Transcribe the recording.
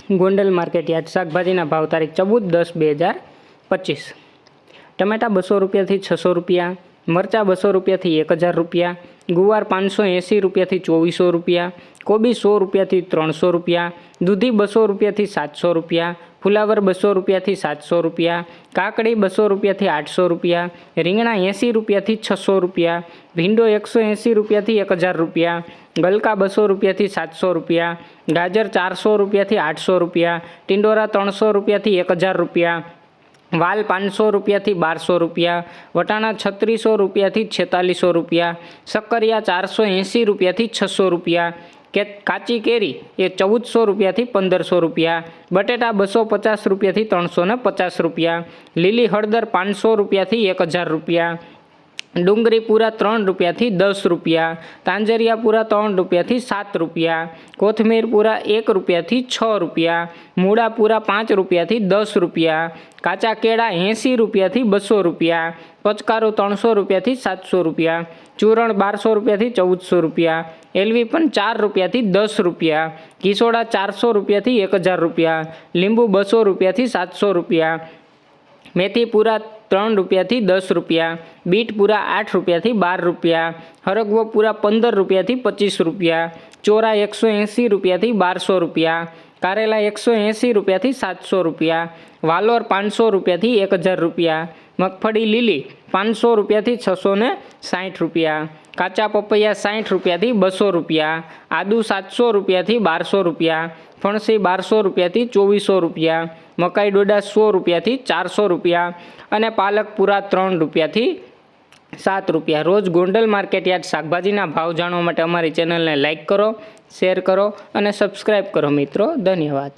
Gondal market yard શાકભાજીના ભાવ તારીખ 14/10/2025। ટમેટા 200 રૂપિયાથી 600 રૂપિયા, મરચાં 200 રૂપિયાથી 1000 રૂપિયા, ગુવાર 580 રૂપિયાથી 2400 રૂપિયા, કોબી 100 રૂપિયાથી 300 રૂપિયા, દૂધી 200 રૂપિયાથી 700 રૂપિયા, ફુલાવર 200 રૂપિયાથી 700 રૂપિયા, કાકડી 200 રૂપિયાથી 800 રૂપિયા, રીંગણા 80 રૂપિયાથી 600 રૂપિયા, ભીંડો 180 રૂપિયાથી 1000 રૂપિયા, ગલકા 200 રૂપિયાથી 700 રૂપિયા, ગાજર 400 રૂપિયાથી 800 રૂપિયા, ટિંડોરા 300 રૂપિયાથી 1000 રૂપિયા, વાલ 500 રૂપિયાથી 1200 રૂપિયા, વટાણા 3600 રૂપિયાથી 4600 રૂપિયા, શક્કરિયા 480 રૂપિયાથી 600 રૂપિયા, કાચી કેરી એ 1400 રૂપિયાથી 1500 રૂપિયા, બટેટા 250 રૂપિયાથી 350 રૂપિયા, લીલી હળદર 500 રૂપિયાથી 1000 રૂપિયા, ડુંગળી પૂરા 3 રૂપિયાથી 10 રૂપિયા, તાંજરિયા પૂરા 3 રૂપિયાથી 7 રૂપિયા, કોથમીર પૂરા 1 રૂપિયાથી 6 રૂપિયા, મૂળા પૂરા 5 રૂપિયાથી 10 રૂપિયા, કાચા કેળા 80 રૂપિયાથી 200 રૂપિયા, પચકારું 300 રૂપિયાથી 700 રૂપિયા, ચૂરણ 1200 રૂપિયાથી 1400 રૂપિયા, એલવી પણ 4 રૂપિયાથી 10 રૂપિયા, કિસોડા 400 રૂપિયાથી 1000 રૂપિયા, લીંબુ 200 રૂપિયાથી 700 રૂપિયા, મેથી પૂરા 3 રૂપિયાથી 10 રૂપિયા, બીટ પૂરા 8 રૂપિયાથી 12 રૂપિયા, હરગવો પૂરા 15 રૂપિયાથી 25 રૂપિયા, ચોરા 180 રૂપિયાથી 1200 રૂપિયા, કારેલા 180 રૂપિયાથી 700 રૂપિયા, વાલોર 500 રૂપિયાથી 1000 રૂપિયા, મગફળી લીલી 500 રૂપિયાથી 660 રૂપિયા, કાચા પપૈયા 60 રૂપિયાથી 200 રૂપિયા, આદુ 700 રૂપિયાથી 1200 રૂપિયા, ફણસી 1200 રૂપિયાથી 2400 રૂપિયા, મકાઈ ડોડા 100 રૂપિયાથી 400 રૂપિયા અને પાલક પૂરા 3 રૂપિયાથી 7 રૂપિયા। રોજ ગોંડલ માર્કેટ યાર્ડ શાકભાજીના ભાવ જાણવા માટે અમારી ચેનલને લાઇક કરો, શેર કરો અને સબસ્ક્રાઈબ કરો મિત્રો। ધન્યવાદ।